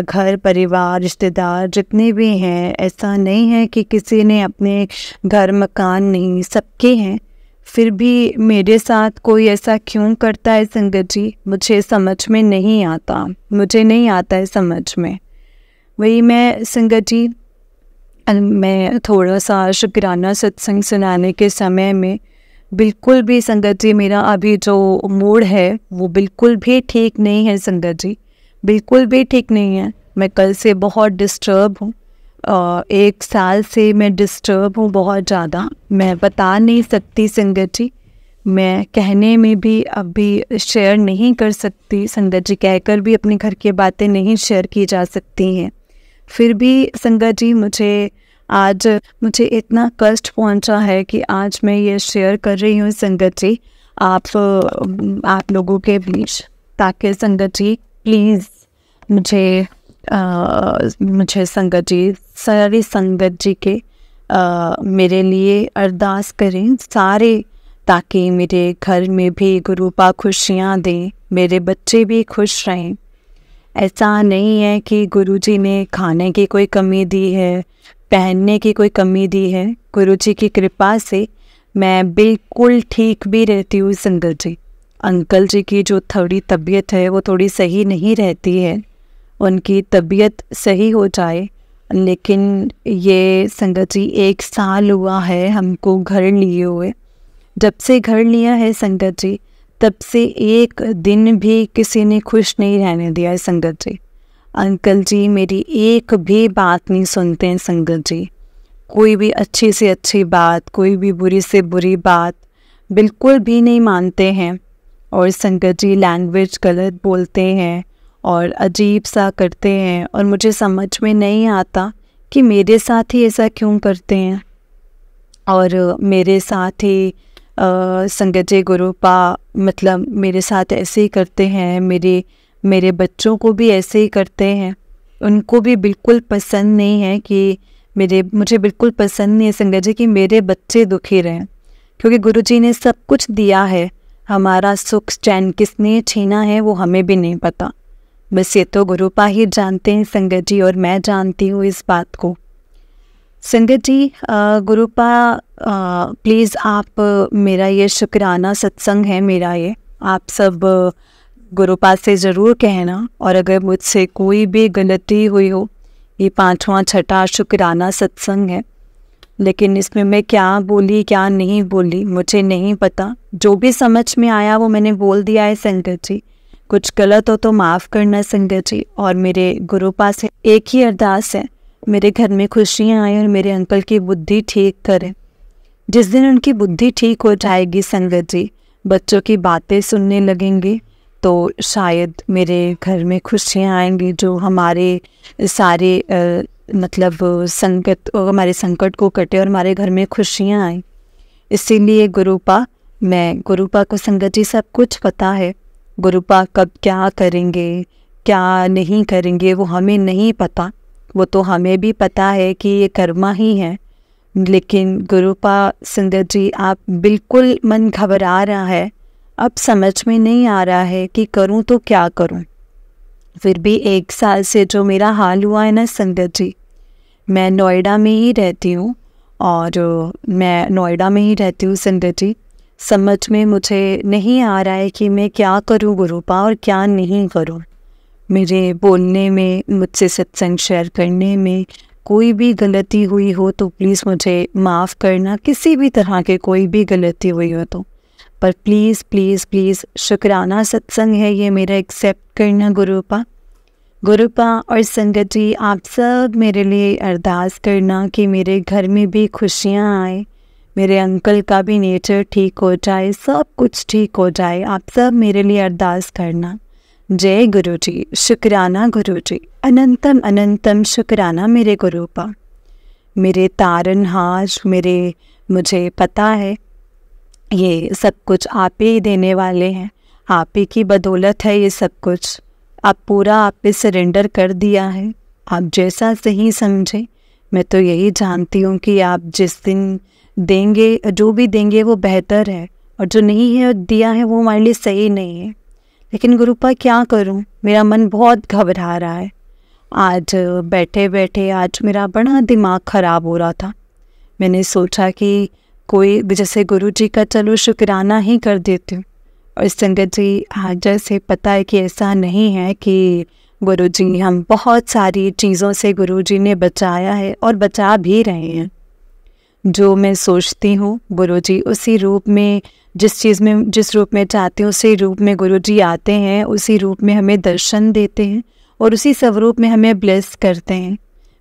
घर परिवार रिश्तेदार जितने भी हैं, ऐसा नहीं है कि किसी ने अपने घर मकान नहीं, सबके हैं। फिर भी मेरे साथ कोई ऐसा क्यों करता है संगत जी, मुझे समझ में नहीं आता, मुझे नहीं आता है समझ में। वही मैं संगत जी, मैं थोड़ा सा शुक्राना सत्संग सुनाने के समय में बिल्कुल भी संगत जी मेरा अभी जो मूड है वो बिल्कुल भी ठीक नहीं है संगत जी, बिल्कुल भी ठीक नहीं है। मैं कल से बहुत डिस्टर्ब हूँ, 1 साल से मैं डिस्टर्ब हूँ बहुत ज़्यादा। मैं बता नहीं सकती संगत जी, मैं कहने में भी अभी शेयर नहीं कर सकती संगत जी, कहकर भी अपने घर की बातें नहीं शेयर की जा सकती हैं। फिर भी संगत जी मुझे इतना कष्ट पहुंचा है कि आज मैं ये शेयर कर रही हूँ संगत जी आप लोगों के बीच, ताकि संगत जी प्लीज़ मुझे संगत जी, सारी संगत जी के मेरे लिए अरदास करें सारे, ताकि मेरे घर में भी गुरुपा खुशियाँ दें, मेरे बच्चे भी खुश रहें। ऐसा नहीं है कि गुरुजी ने खाने की कोई कमी दी है, पहनने की कोई कमी दी है। गुरुजी की कृपा से मैं बिल्कुल ठीक भी रहती हूँ संगत जी। अंकल जी की जो थोड़ी तबीयत है वो थोड़ी सही नहीं रहती है, उनकी तबीयत सही हो जाए। लेकिन ये संगत जी 1 साल हुआ है हमको घर लिए हुए। जब से घर लिया है संगत जी, तब से एक दिन भी किसी ने खुश नहीं रहने दिया है संगत जी। अंकल जी मेरी एक भी बात नहीं सुनते हैं संगत जी, कोई भी अच्छी से अच्छी बात, कोई भी बुरी से बुरी बात बिल्कुल भी नहीं मानते हैं। और संगत जी लैंग्वेज गलत बोलते हैं और अजीब सा करते हैं, और मुझे समझ में नहीं आता कि मेरे साथ ही ऐसा क्यों करते हैं। और मेरे साथ ही संगत जी गुरुपा मतलब मेरे साथ ऐसे ही करते हैं, मेरे बच्चों को भी ऐसे ही करते हैं। उनको भी बिल्कुल पसंद नहीं है कि मुझे बिल्कुल पसंद नहीं है संगत जी कि मेरे बच्चे दुखी रहें, क्योंकि गुरुजी ने सब कुछ दिया है। हमारा सुख चैन किसने छीना है वो हमें भी नहीं पता, बस ये तो गुरुपा ही जानते हैं संगत जी, और मैं जानती हूँ इस बात को। संगत जी गुरुपा प्लीज़ आप मेरा ये शुक्राना सत्संग है मेरा, ये आप सब गुरुपा से ज़रूर कहना। और अगर मुझसे कोई भी गलती हुई हो, ये 5वां 6ठा शुक्राना सत्संग है, लेकिन इसमें मैं क्या बोली क्या नहीं बोली मुझे नहीं पता। जो भी समझ में आया वो मैंने बोल दिया है संगत जी। कुछ गलत हो तो माफ़ करना संगत जी। और मेरे गुरुपा से एक ही अरदास है, मेरे घर में खुशियाँ आए और मेरे अंकल की बुद्धि ठीक करें। जिस दिन उनकी बुद्धि ठीक हो जाएगी संगत जी, बच्चों की बातें सुनने लगेंगे, तो शायद मेरे घर में खुशियाँ आएंगी, जो हमारे सारे मतलब हमारे संकट को कटे और हमारे घर में खुशियाँ आए। इसीलिए मैं गुरुपा को संगत जी सब कुछ पता है। गुरुपा कब क्या करेंगे क्या नहीं करेंगे वो हमें नहीं पता, वो तो हमें भी पता है कि ये कर्मा ही है। लेकिन गुरुपा संगत जी आप बिल्कुल मन घबरा रहा है, अब समझ में नहीं आ रहा है कि करूं तो क्या करूं। फिर भी 1 साल से जो मेरा हाल हुआ है ना संगत जी, मैं नोएडा में ही रहती हूँ, और मैं नोएडा में ही रहती हूँ संगत जी। समझ में मुझे नहीं आ रहा है कि मैं क्या करूँ गुरुपा और क्या नहीं करूँ। मेरे बोलने में, मुझसे सत्संग शेयर करने में कोई भी गलती हुई हो तो प्लीज़ मुझे माफ़ करना, किसी भी तरह के कोई भी गलती हुई हो तो। पर प्लीज़ प्लीज़ प्लीज़ शुक्राना सत्संग है ये मेरा एक्सेप्ट करना गुरुपा। और संगत जी आप सब मेरे लिए अरदास करना कि मेरे घर में भी खुशियाँ आए, मेरे अंकल का भी नेचर ठीक हो जाए, सब कुछ ठीक हो जाए। आप सब मेरे लिए अरदास करना। जय गुरुजी, शुक्राना गुरुजी, अनंतम अनंतम शुक्राना मेरे गुरुपा। मेरे तारनहार, मुझे पता है ये सब कुछ आप ही देने वाले हैं, आप ही की बदौलत है ये सब कुछ। आप पूरा आप पे सरेंडर कर दिया है, आप जैसा सही समझे मैं तो यही जानती हूँ कि आप जिस दिन देंगे, जो भी देंगे वो बेहतर है, और जो नहीं है दिया है वो हमारे लिए सही नहीं है। लेकिन गुरुपा क्या करूँ, मेरा मन बहुत घबरा रहा है। आज बैठे बैठे आज मेरा बड़ा दिमाग ख़राब हो रहा था। मैंने सोचा कि कोई जैसे गुरुजी का चलो शुक्राना ही कर देती हूँ। और संगत जी, आज जैसे पता है कि ऐसा नहीं है कि गुरुजी, हम बहुत सारी चीज़ों से गुरुजी ने बचाया है और बचा भी रहे हैं। जो मैं सोचती हूँ गुरुजी उसी रूप में, जिस रूप में चाहती हूँ उसी रूप में गुरुजी आते हैं, उसी रूप में हमें दर्शन देते हैं और उसी स्वरूप में हमें ब्लेस करते हैं।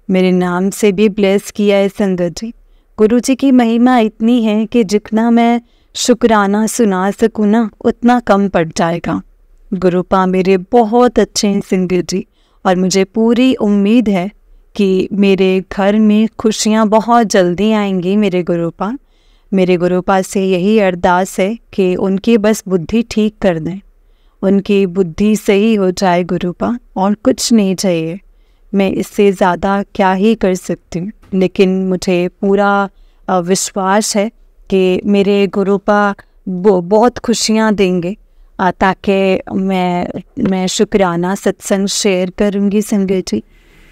मेरे नाम से भी ब्लेस किया है संगत जी। गुरुजी की महिमा इतनी है कि जितना मैं शुक्राना सुना सकूँ ना, उतना कम पड़ जाएगा। गुरुपा मेरे बहुत अच्छे हैं संगत जी, और मुझे पूरी उम्मीद है कि मेरे घर में खुशियाँ बहुत जल्दी आएंगी। मेरे गुरुपा से यही अरदास है कि उनकी बस बुद्धि ठीक कर दें, उनकी बुद्धि सही हो जाए गुरुपा, और कुछ नहीं चाहिए। मैं इससे ज़्यादा क्या ही कर सकती हूँ, लेकिन मुझे पूरा विश्वास है कि मेरे गुरुपा वो बहुत खुशियाँ देंगे, ताकि मैं शुक्राना सत्संग शेयर करूँगी संगत जी,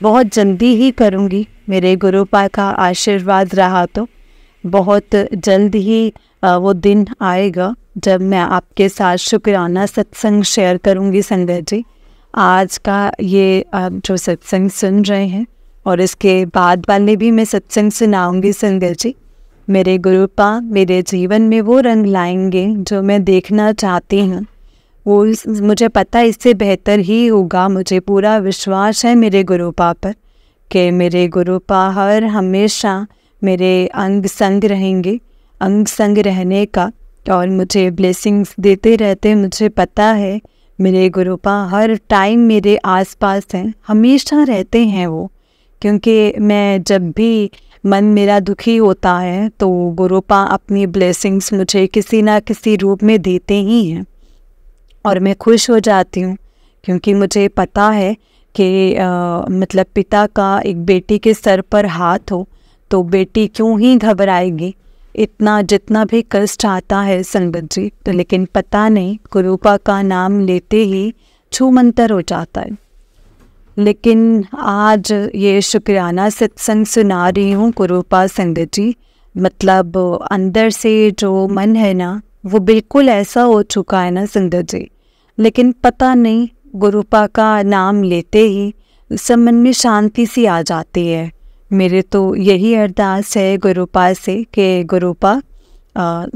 बहुत जल्दी ही करूँगी। मेरे गुरुपा का आशीर्वाद रहा तो बहुत जल्द ही वो दिन आएगा जब मैं आपके साथ शुक्राना सत्संग शेयर करूँगी संगत जी। आज का ये आप जो सत्संग सुन रहे हैं और इसके बाद वाले भी मैं सत्संग सुनाऊँगी संगत जी। मेरे गुरुपा मेरे जीवन में वो रंग लाएंगे जो मैं देखना चाहती हूँ। वो मुझे पता है इससे बेहतर ही होगा। मुझे पूरा विश्वास है मेरे गुरुपा पर कि मेरे गुरुपा हर हमेशा मेरे अंग संग रहेंगे, अंग संग रहने का, और मुझे ब्लेसिंग्स देते रहते। मुझे पता है मेरे गुरुपा हर टाइम मेरे आसपास हैं, हमेशा रहते हैं वो, क्योंकि मैं जब भी मन मेरा दुखी होता है तो गुरुपा अपनी ब्लेसिंग्स मुझे किसी ना किसी रूप में देते ही हैं, और मैं खुश हो जाती हूँ, क्योंकि मुझे पता है कि मतलब पिता का एक बेटी के सर पर हाथ हो तो बेटी क्यों ही घबराएगी, इतना जितना भी कष्ट आता है संगत जी। तो लेकिन पता नहीं गुरुपा का नाम लेते ही छूमंतर हो जाता है। लेकिन आज ये शुक्राना सत्संग सुना रही हूँ गुरुपा संगत जी, मतलब अंदर से जो मन है ना वो बिल्कुल ऐसा हो चुका है ना संगत जी। लेकिन पता नहीं गुरुपा का नाम लेते ही सब मन में शांति सी आ जाती है। मेरे तो यही अरदास है गुरुपा से कि गुरुपा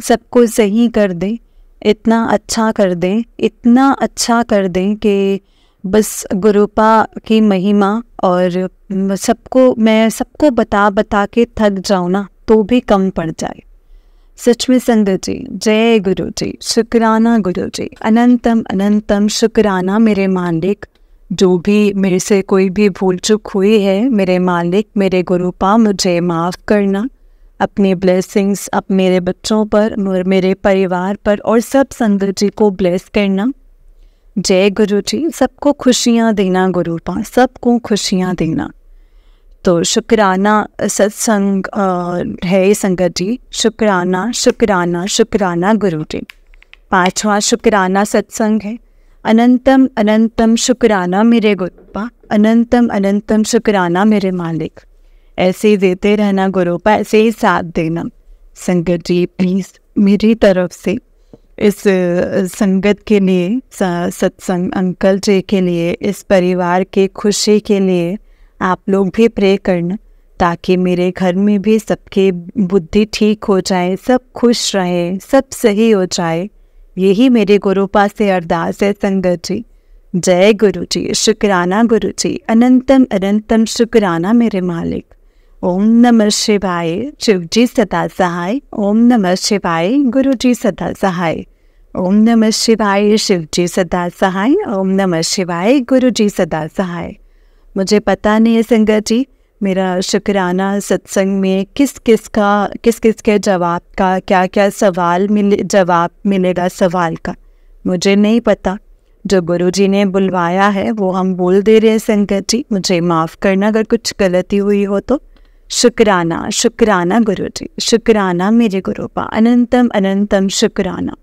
सबको सही कर दें, इतना अच्छा कर दें, इतना अच्छा कर दें कि बस गुरुपा की महिमा, और मैं सबको बता बता के थक जाऊँ ना तो भी कम पड़ जाए। सच में संगत जी, जय गुरु जी, शुक्राना गुरु जी, अनंतम अनंतम शुक्राना मेरे मालिक। जो भी मेरे से कोई भी भूल चूक हुई है मेरे मालिक, मेरे गुरुपा मुझे माफ़ करना। अपने ब्लेसिंग्स अब मेरे बच्चों पर, मेरे परिवार पर और सब संगत जी को ब्लेस करना। जय गुरु जी, सबको खुशियाँ देना गुरुपा, सबको खुशियाँ देना। तो शुक्राना सत्संग है संगत जी, शुक्राना शुक्राना शुक्राना गुरु जी। 5वां शुक्राना सत्संग है। अनंतम अनंतम शुक्राना मेरे गुरुपा, अनंतम अनंतम शुक्राना मेरे मालिक। ऐसे ही देते रहना गुरुपा, ऐसे ही साथ देना संगत जी। प्लीज़ मेरी तरफ से इस संगत के लिए, सत्संग अंकल जी के लिए, इस परिवार के खुशी के लिए आप लोग भी प्रे करना, ताकि मेरे घर में भी सबके बुद्धि ठीक हो जाए, सब खुश रहे, सब सही हो जाए। यही मेरे गुरुपा से अरदास है संगत जी। जय गुरु जी, शुक्राना गुरु जी, अनंतम अनंतम शुक्राना मेरे मालिक। ओम नमः शिवाय, शिव जी सदा सहाय। ओम नमः शिवाय, गुरु जी सदा सहाय। ओम नमः शिवाय, शिव जी सदा सहाय। ओम नमः शिवाय, गुरु जी सदा सहाय। मुझे पता नहीं है संगत जी, मेरा शुक्राना सत्संग में किस किस के जवाब का क्या क्या जवाब मिलेगा सवाल का, मुझे नहीं पता। जो गुरुजी ने बुलवाया है वो हम बोल दे रहे हैं संगत जी। मुझे माफ़ करना अगर कुछ गलती हुई हो तो। शुक्राना शुक्राना गुरुजी, शुक्राना मेरे गुरुपा, अनंतम अनंतम शुक्राना।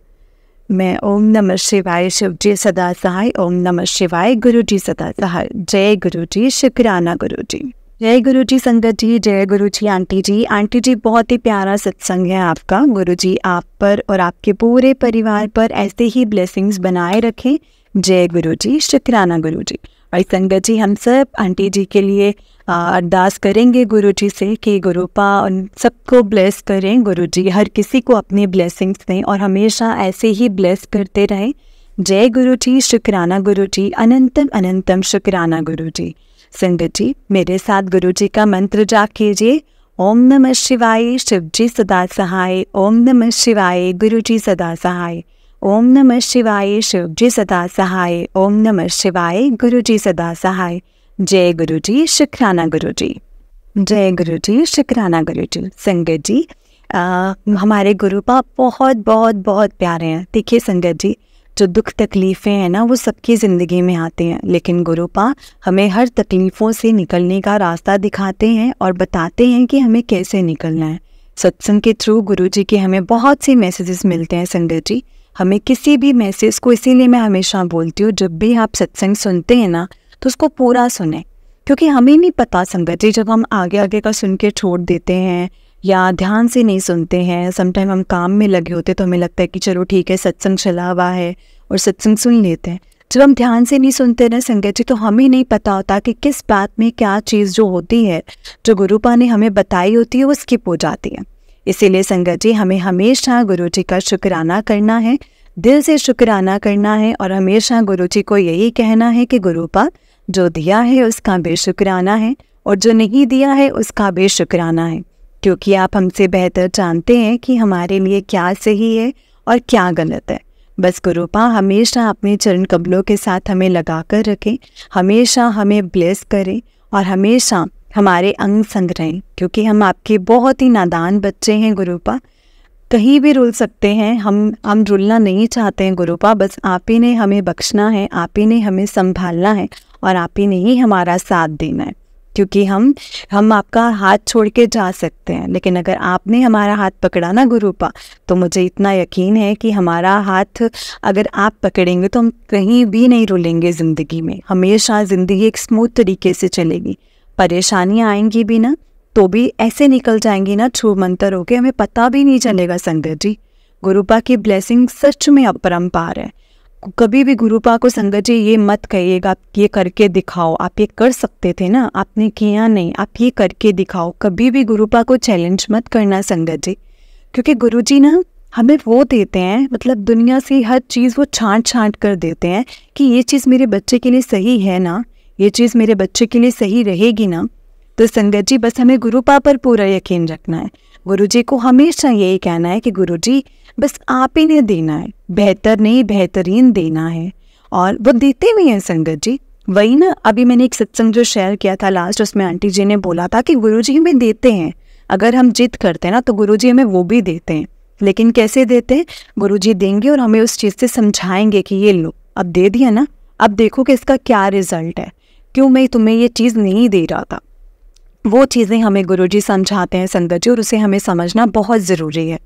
मैं ओम नमः शिवाय, शिव जी सदा सहाय, ओम नमः शिवाय, गुरु जी सदा सहाय। जय गुरु जी, शुक्राना गुरु जी। जय गुरु जी संगत जी, जय गुरु जी आंटी जी। आंटी जी बहुत ही प्यारा सत्संग है आपका। गुरु जी आप पर और आपके पूरे परिवार पर ऐसे ही ब्लेसिंग्स बनाए रखें। जय गुरु जी, शुक्राना गुरु जी। और संगत जी हम सब आंटी जी के लिए अरदास करेंगे गुरु जी से कि गुरुपा उन सबको ब्लेस करें। गुरु जी हर किसी को अपनी ब्लेसिंग्स दें और हमेशा ऐसे ही ब्लेस करते रहें। जय गुरु जी, शुक्राना गुरु जी, अनंतम अनंतम शुक्राना गुरु जी। संगत जी मेरे साथ गुरु जी का मंत्र जाप कीजिए। ओम नमः शिवाय, शिव जी सदा सहाय, ओम नमः शिवाय, गुरु जी सदा सहाय, ओम नमः शिवाय, शिव जी सदा सहाय, ओम नमः शिवाय, गुरु जी सदा सहाय। जय गुरु जी, शुक्राना गुरु जी। जय गुरु जी, शुक्राना गुरु जी। संगत जी हमारे गुरुपा बहुत बहुत बहुत प्यारे हैं। देखिए संगत जी, जो दुख तकलीफ़ें हैं ना वो सबकी ज़िंदगी में आते हैं, लेकिन गुरुपा हमें हर तकलीफ़ों से निकलने का रास्ता दिखाते हैं और बताते हैं कि हमें कैसे निकलना है। सत्संग के थ्रू गुरु जी के हमें बहुत से मैसेजेस मिलते हैं संगत जी। हमें किसी भी मैसेज को, इसीलिए मैं हमेशा बोलती हूँ जब भी आप सत्संग सुनते हैं ना तो उसको पूरा सुने, क्योंकि हमें नहीं पता संगत जी, जब हम आगे आगे का सुन के छोड़ देते हैं या ध्यान से नहीं सुनते हैं, समटाइम हम काम में लगे होते तो हमें लगता है कि चलो ठीक है सत्संग चला हुआ है और सत्संग सुन लेते हैं। जब हम ध्यान से नहीं सुनते ना संगत जी तो हमें नहीं पता होता कि किस बात में क्या चीज़ जो होती है, जो गुरुपा ने हमें बताई होती है वो स्किप हो जाती है। इसीलिए संगत जी हमें हमेशा गुरु जी का शुक्राना करना है, दिल से शुक्राना करना है और हमेशा गुरु जी को यही कहना है कि गुरुपा जो दिया है उसका बेशुक्राना है और जो नहीं दिया है उसका बेशुक्राना है, क्योंकि आप हमसे बेहतर जानते हैं कि हमारे लिए क्या सही है और क्या गलत है। बस गुरुपा हमेशा अपने चरण कमलों के साथ हमें लगा कर रखें, हमेशा हमें ब्लेस करें और हमेशा हमारे अंग संग रहें, क्योंकि हम आपके बहुत ही नादान बच्चे हैं गुरुपा। कहीं भी रुल सकते हैं, हम रुलना नहीं चाहते हैं गुरुपा। बस आप ही ने हमें बख्शना है, आप ही ने हमें संभालना है और आप ही ने ही हमारा साथ देना है, क्योंकि हम आपका हाथ छोड़ के जा सकते हैं, लेकिन अगर आपने हमारा हाथ पकड़ा ना गुरुपा तो मुझे इतना यकीन है कि हमारा हाथ अगर आप पकड़ेंगे तो हम कहीं भी नहीं रुलेंगे ज़िंदगी में। हमेशा ज़िंदगी एक स्मूथ तरीके से चलेगी। परेशानियाँ आएंगी भी ना तो भी ऐसे निकल जाएंगी ना छू मंतर होके, हमें पता भी नहीं चलेगा संगत जी। गुरुपा की ब्लेसिंग सच में अपरंपार है। कभी भी गुरुपा को संगत जी ये मत कहिएगा आप ये करके दिखाओ, आप ये कर सकते थे ना, आपने किया नहीं, आप ये करके दिखाओ। कभी भी गुरुपा को चैलेंज मत करना संगत जी, क्योंकि गुरु जी ना हमें वो देते हैं, मतलब दुनिया से हर चीज़ वो छांट छांट कर देते हैं कि ये चीज़ मेरे बच्चे के लिए सही है ना, ये चीज़ मेरे बच्चे के लिए सही रहेगी ना। तो संगत जी बस हमें गुरुपा पर पूरा यकीन रखना है। गुरु जी को हमेशा यही कहना है कि गुरु जी बस आप ही ने देना है, बेहतर नहीं बेहतरीन देना है, और वो देते भी हैं संगत जी। वही ना अभी मैंने एक सत्संग जो शेयर किया था लास्ट, उसमें आंटी जी ने बोला था कि गुरु जी हमें देते हैं, अगर हम जिद करते हैं ना तो गुरु जी हमें वो भी देते हैं। लेकिन कैसे देते हैं? गुरु जी देंगे और हमें उस चीज़ से समझाएंगे कि ये लो अब दे दिया ना, अब देखो कि इसका क्या रिजल्ट है, क्यों मैं तुम्हें ये चीज़ नहीं दे रहा था। वो चीज़ें हमें गुरुजी समझाते हैं संगत जी, और उसे हमें समझना बहुत ज़रूरी है।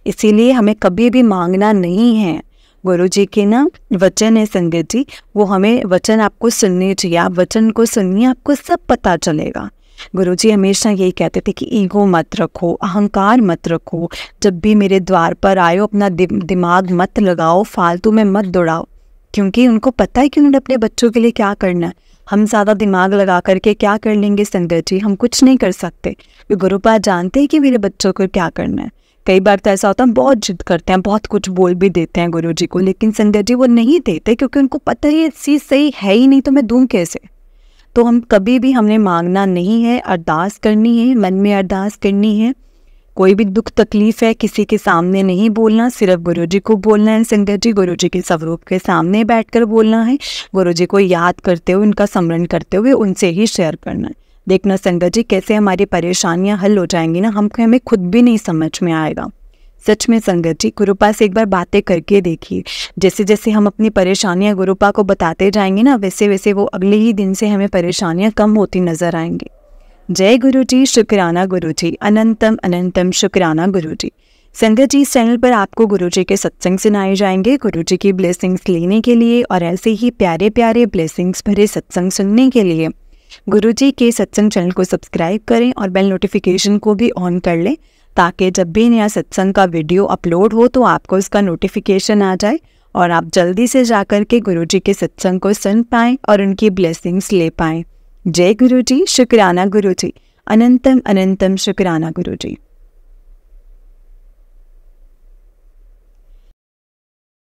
इसीलिए हमें कभी भी मांगना नहीं है। गुरुजी के ना वचन है संगत जी, वो हमें वचन आपको सुनने चाहिए। आप वचन को सुनिए, आपको सब पता चलेगा। गुरुजी हमेशा यही कहते थे कि ईगो मत रखो, अहंकार मत रखो, जब भी मेरे द्वार पर आयो अपना दिमाग मत लगाओ, फालतू में मत दौड़ाओ, क्योंकि उनको पता है कि उन्होंने अपने बच्चों के लिए क्या करना है। हम ज़्यादा दिमाग लगा करके क्या कर लेंगे संगत जी? हम कुछ नहीं कर सकते। गुरुपा जानते हैं कि मेरे बच्चों को क्या करना है। कई बार तो ऐसा होता है बहुत जिद करते हैं, बहुत कुछ बोल भी देते हैं गुरुजी को, लेकिन संगत जी वो नहीं देते, क्योंकि उनको पता है ये चीज़ सही है ही नहीं, तो मैं दूँ कैसे। तो हम कभी भी हमने मांगना नहीं है, अरदास करनी है, मन में अरदास करनी है। कोई भी दुख तकलीफ है किसी के सामने नहीं बोलना, सिर्फ गुरुजी को बोलना है संगत जी। गुरुजी के स्वरूप के सामने बैठकर बोलना है, गुरुजी को याद करते हुए, उनका स्मरण करते हुए उनसे ही शेयर करना है। देखना संगत जी कैसे हमारी परेशानियां हल हो जाएंगी ना, हमें खुद भी नहीं समझ में आएगा। सच में संगत जी गुरुपा से एक बार बातें करके देखिए, जैसे जैसे हम अपनी परेशानियां गुरुपा को बताते जाएंगे ना, वैसे वैसे वो अगले ही दिन से हमें परेशानियां कम होती नजर आएंगी। जय गुरु जी, शुक्राना गुरु जी, अनंतम अनंतम शुक्राना गुरु जी। संगत जी, इस चैनल पर आपको गुरु जी के सत्संग सुनाए जाएंगे। गुरु जी की ब्लेसिंग्स लेने के लिए और ऐसे ही प्यारे प्यारे ब्लेसिंग्स भरे सत्संग सुनने के लिए गुरु जी के सत्संग चैनल को सब्सक्राइब करें और बेल नोटिफिकेशन को भी ऑन कर लें, ताकि जब भी नया सत्संग का वीडियो अपलोड हो तो आपको उसका नोटिफिकेशन आ जाए और आप जल्दी से जाकर के गुरु जी के सत्संग को सुन पाएँ और उनकी ब्लेसिंग्स ले पाएँ। जय गुरु जी, शुक्राना गुरु जी, अनंतम अनंतम शुक्राना गुरु जी।